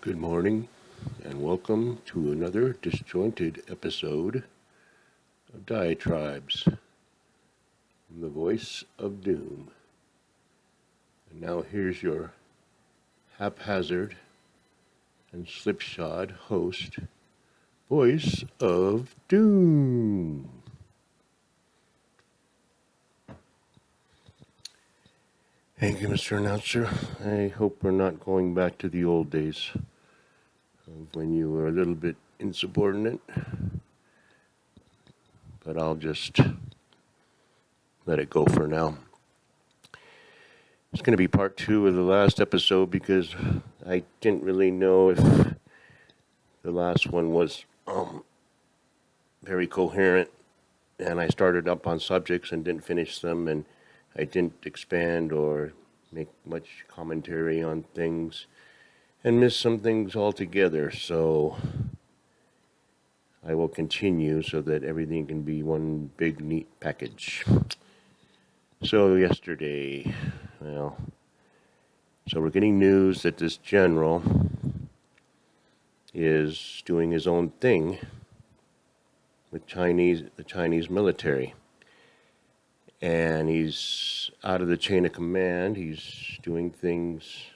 Good morning, and welcome to another disjointed episode of Diatribes, the voice of doom. And now here's your haphazard and slipshod host, voice of doom. Thank you, Mr. Announcer. I hope we're not going back to the old days of when you were a little bit insubordinate, but I'll just let it go for now. It's going to be part 2 of the last episode because I didn't really know if the last one was very coherent, and I started up on subjects and didn't finish them, and I didn't expand or make much commentary on things and missed some things altogether. So I will continue so that everything can be one big neat package. So yesterday, so we're getting news that this general is doing his own thing with the Chinese military. And he's out of the chain of command. He's doing things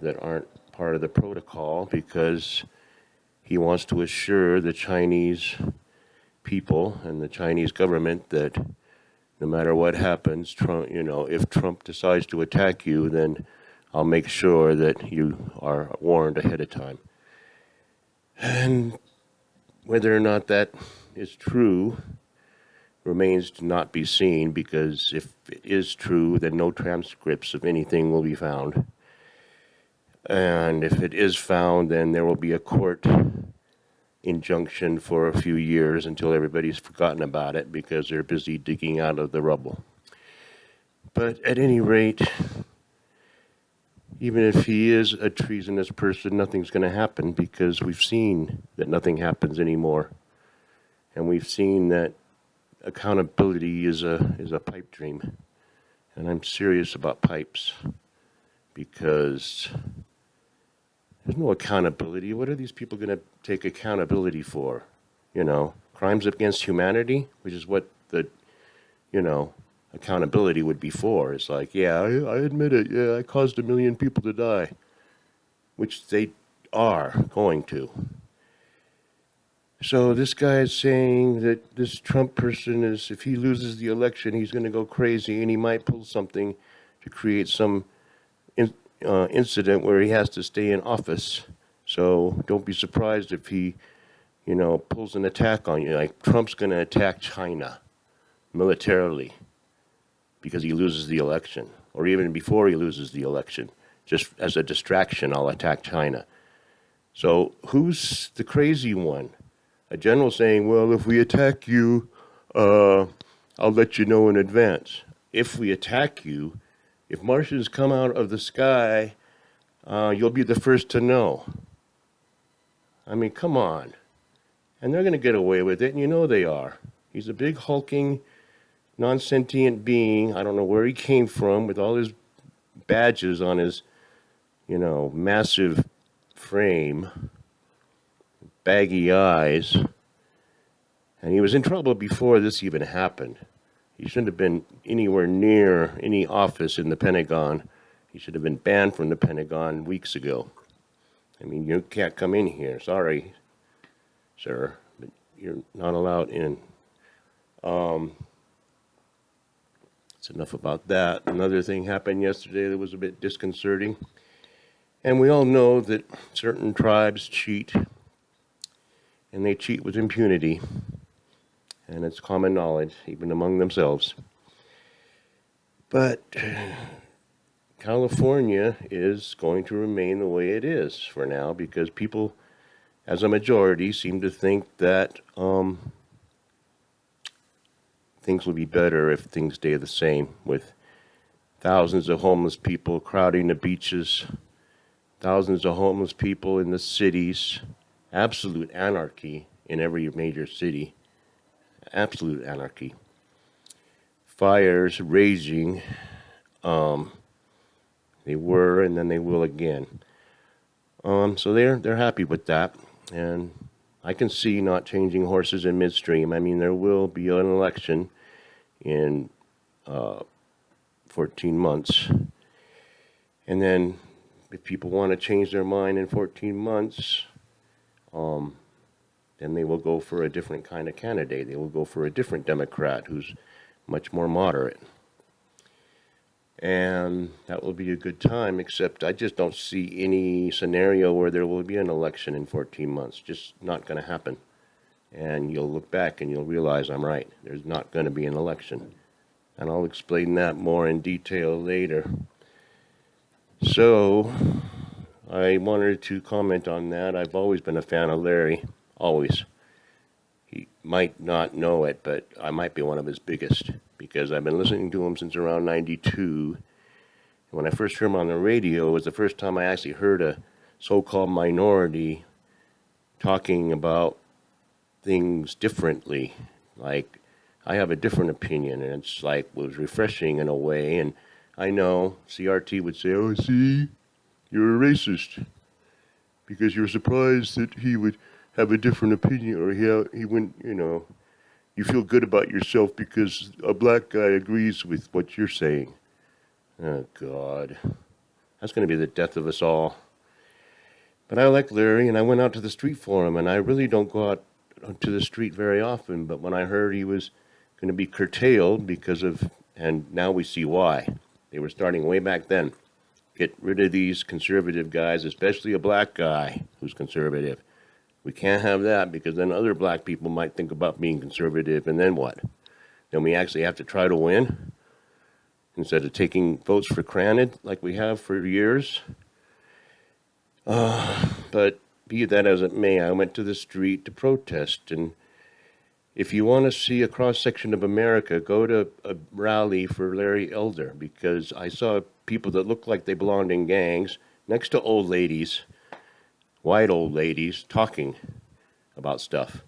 that aren't part of the protocol because he wants to assure the Chinese people and the Chinese government that no matter what happens, Trump, if Trump decides to attack you, then I'll make sure that you are warned ahead of time. And whether or not that is true remains to not be seen, because if it is true, then no transcripts of anything will be found. And if it is found, then there will be a court injunction for a few years until everybody's forgotten about it because they're busy digging out of the rubble. But at any rate, even if he is a treasonous person, nothing's going to happen because we've seen that nothing happens anymore. And we've seen that accountability is a pipe dream. And I'm serious about pipes because there's no accountability. What are these people going to take accountability for? Crimes against humanity, which is what the, accountability would be for. It's like, yeah, I admit it. Yeah, I caused 1 million people to die, which they are going to. So this guy is saying that this Trump person is, if he loses the election, he's going to go crazy and he might pull something to create some incident where he has to stay in office. So don't be surprised if he, pulls an attack on you. Like Trump's going to attack China militarily because he loses the election, or even before he loses the election. Just as a distraction, I'll attack China. So who's the crazy one? A general saying, well, if we attack you, I'll let you know in advance. If we attack you, if Martians come out of the sky, you'll be the first to know. I mean, come on. And they're going to get away with it, and they are. He's a big, hulking, non-sentient being. I don't know where he came from with all his badges on his, massive frame, baggy eyes. And he was in trouble before this even happened. He shouldn't have been anywhere near any office in the Pentagon. He should have been banned from the Pentagon weeks ago. I mean, you can't come in here. Sorry, sir, but you're not allowed in. That's enough about that. Another thing happened yesterday that was a bit disconcerting. And we all know that certain tribes cheat, and they cheat with impunity. And it's common knowledge, even among themselves. But California is going to remain the way it is for now because people, as a majority, seem to think that things will be better if things stay the same, with thousands of homeless people crowding the beaches, thousands of homeless people in the cities, absolute anarchy in every major city. Absolute anarchy. Fires raging. They were, and then they will again. So they're happy with that, and I can see not changing horses in midstream. I mean, there will be an election in 14 months, and then if people want to change their mind in 14 months, then they will go for a different kind of candidate. They will go for a different Democrat who's much more moderate. And that will be a good time, except I just don't see any scenario where there will be an election in 14 months. Just not going to happen. And you'll look back and you'll realize I'm right. There's not going to be an election. And I'll explain that more in detail later. So, I wanted to comment on that. I've always been a fan of Larry. Always. He might not know it, but I might be one of his biggest, because I've been listening to him since around 92. When I first heard him on the radio, it was the first time I actually heard a so-called minority talking about things differently. Like, I have a different opinion, and it's like, was refreshing in a way. And I know CRT would say, oh, see, you're a racist, because you're surprised that he would have a different opinion, or he wouldn't, you feel good about yourself because a black guy agrees with what you're saying. Oh, God. That's going to be the death of us all. But I like Larry, and I went out to the street for him, and I really don't go out to the street very often, but when I heard he was going to be curtailed because of, and now we see why. They were starting way back then. Get rid of these conservative guys, especially a black guy who's conservative. We can't have that, because then other black people might think about being conservative, and then what? Then we actually have to try to win instead of taking votes for granted like we have for years. But be that as it may, I went to the street to protest, and if you want to see a cross-section of America, go to a rally for Larry Elder, because I saw people that looked like they belonged in gangs next to old ladies, white old ladies, talking about stuff.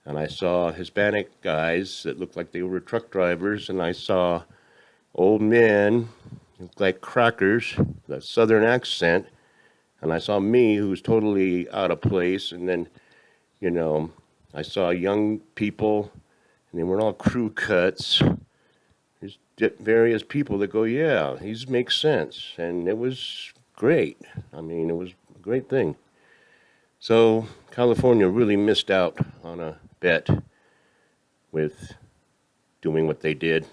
And I saw Hispanic guys that looked like they were truck drivers, and I saw old men look like crackers, the southern accent, and I saw me, who was totally out of place, and then, I saw young people, and they weren't all crew cuts. There's various people that go, yeah, these make sense, and it was great. I mean, it was a great thing. So California really missed out on a bet with doing what they did,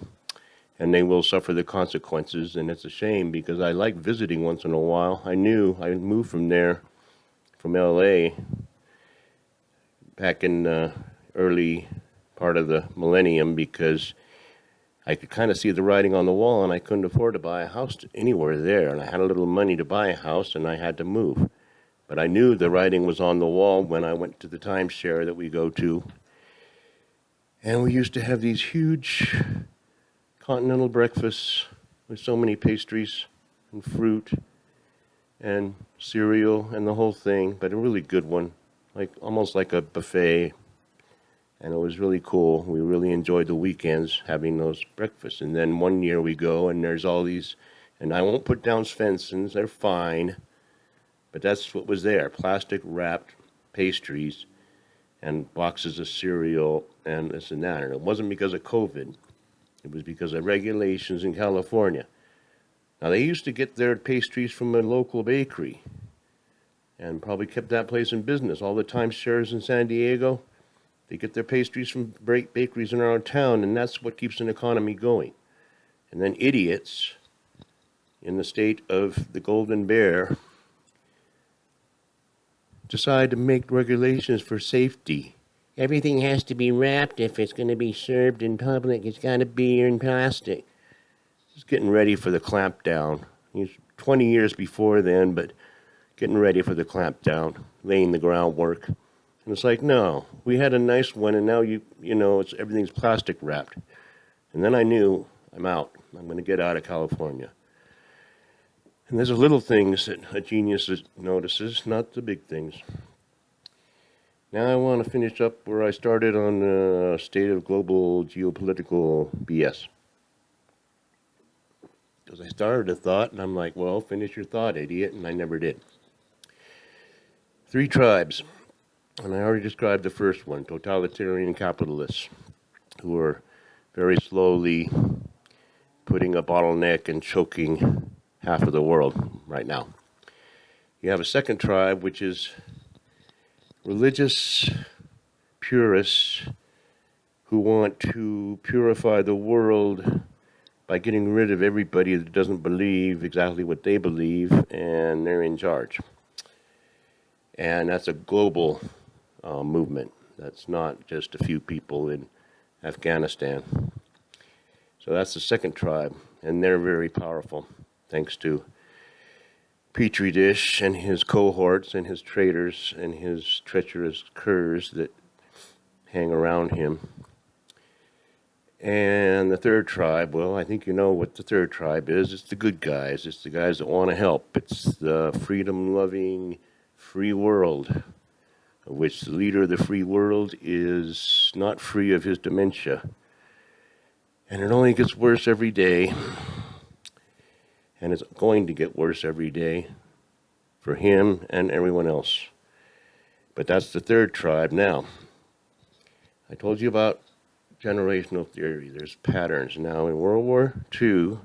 and they will suffer the consequences, and it's a shame, because I like visiting once in a while. I knew I moved from there, from LA, back in the early part of the millennium, because I could kind of see the writing on the wall, and I couldn't afford to buy a house anywhere there, and I had a little money to buy a house, and I had to move. But I knew the writing was on the wall when I went to the timeshare that we go to. And we used to have these huge continental breakfasts with so many pastries and fruit and cereal and the whole thing, but a really good one, like almost like a buffet. And it was really cool. We really enjoyed the weekends having those breakfasts. And then one year we go, and there's all these, and I won't put down Svenssons, they're fine. But that's what was there, plastic wrapped pastries and boxes of cereal and this and that. And it wasn't because of COVID. It was because of regulations in California. Now, they used to get their pastries from a local bakery and probably kept that place in business. All the timeshares in San Diego, they get their pastries from bakeries in our town, and that's what keeps an economy going. And then idiots in the state of the Golden Bear decide to make regulations for safety. Everything has to be wrapped if it's going to be served in public. It's got to be in plastic. Just getting ready for the clampdown. He's 20 years before then, but getting ready for the clampdown, laying the groundwork. And it's like, no, we had a nice one, and now it's everything's plastic wrapped. And then I knew I'm out. I'm going to get out of California. And there's the little things that a genius notices, not the big things. Now I want to finish up where I started on the state of global geopolitical BS. Because I started a thought, and I'm like, well, finish your thought, idiot, and I never did. Three tribes, and I already described the first one, totalitarian capitalists, who are very slowly putting a bottleneck and choking half of the world right now. You have a second tribe, which is religious purists who want to purify the world by getting rid of everybody that doesn't believe exactly what they believe, and they're in charge. And that's a global movement. That's not just a few people in Afghanistan. So that's the second tribe, and they're very powerful, thanks to Petri Dish and his cohorts and his traitors and his treacherous curs that hang around him. And the third tribe, well, I think you know what the third tribe is. It's the good guys. It's the guys that want to help. It's the freedom-loving free world, of which the leader of the free world is not free of his dementia. And it only gets worse every day. And it's going to get worse every day for him and everyone else. But that's the third tribe. Now, I told you about generational theory. There's patterns. Now, in World War II,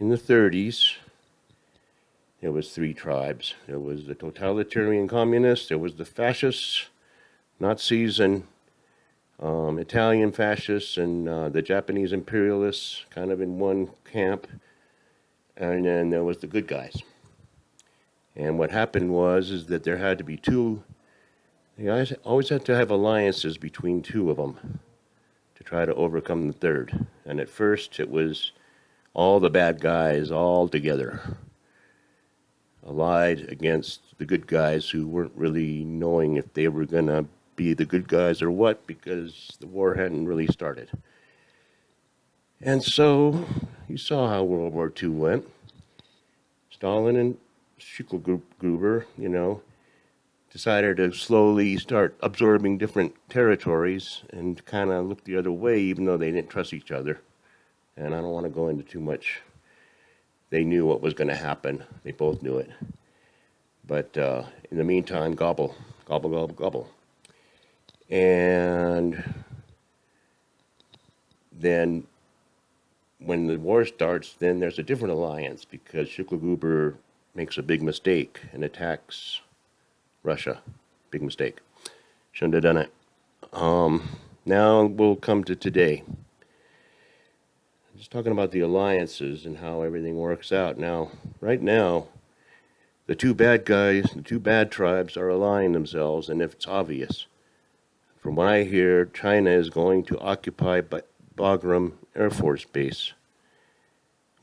in the 30s, there was three tribes. There was the totalitarian communists, there was the fascists, Nazis, and Italian fascists, and the Japanese imperialists, kind of in one camp. And then there was the good guys. And what happened is that there had to be two. You always had to have alliances between two of them to try to overcome the third. And at first, it was all the bad guys all together, allied against the good guys who weren't really knowing if they were going to be the good guys or what, because the war hadn't really started. And so you saw how World War II went. Stalin and Schicklgruber, decided to slowly start absorbing different territories and kind of look the other way, even though they didn't trust each other. And I don't want to go into too much. They knew what was going to happen. They both knew it. But in the meantime, gobble, gobble, gobble, gobble. And then when the war starts, then there's a different alliance because Schicklgruber makes a big mistake and attacks Russia. Big mistake. Shouldn't have done it. Now we'll come to today. I'm just talking about the alliances and how everything works out. Now, right now, the two bad guys, the two bad tribes are allying themselves, and if it's obvious. From what I hear, China is going to occupy Bagram Air Force Base,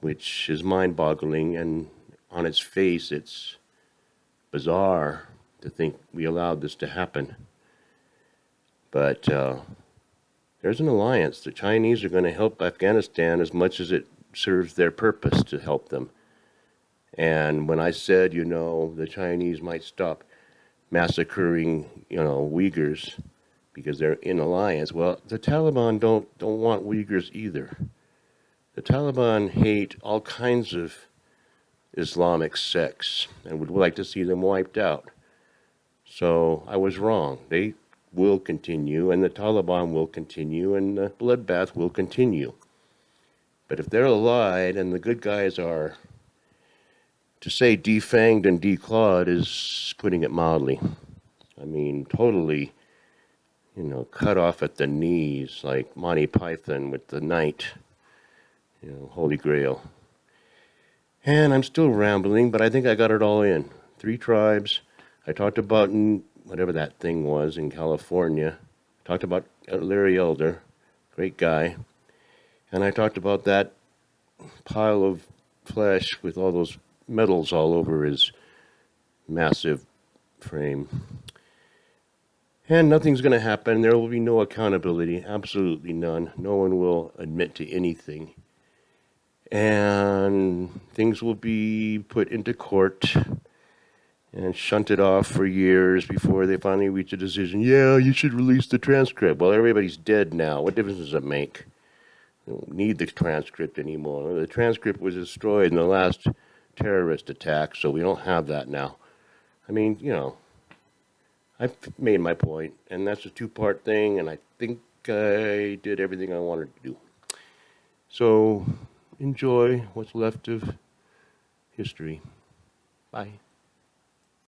which is mind-boggling, and on its face, it's bizarre to think we allowed this to happen. But there's an alliance. The Chinese are going to help Afghanistan as much as it serves their purpose to help them. And when I said, the Chinese might stop massacring, Uyghurs because they're in alliance, well, the Taliban don't want Uyghurs either. The Taliban hate all kinds of Islamic sects and would like to see them wiped out. So I was wrong. They will continue, and the Taliban will continue, and the bloodbath will continue. But if they're allied and the good guys are, to say defanged and declawed is putting it mildly. I mean, totally, cut off at the knees like Monty Python with the knight, Holy Grail. And I'm still rambling, but I think I got it all in. Three tribes. I talked about whatever that thing was in California. I talked about Larry Elder, great guy. And I talked about that pile of flesh with all those metals all over his massive frame. And nothing's going to happen. There will be no accountability, absolutely none. No one will admit to anything. And things will be put into court and shunted off for years before they finally reach a decision. Yeah, you should release the transcript. Well, everybody's dead now. What difference does it make? We don't need the transcript anymore. The transcript was destroyed in the last terrorist attack, so we don't have that now. I mean, I've made my point, and that's a two-part thing, and I think I did everything I wanted to do. So enjoy what's left of history. Bye.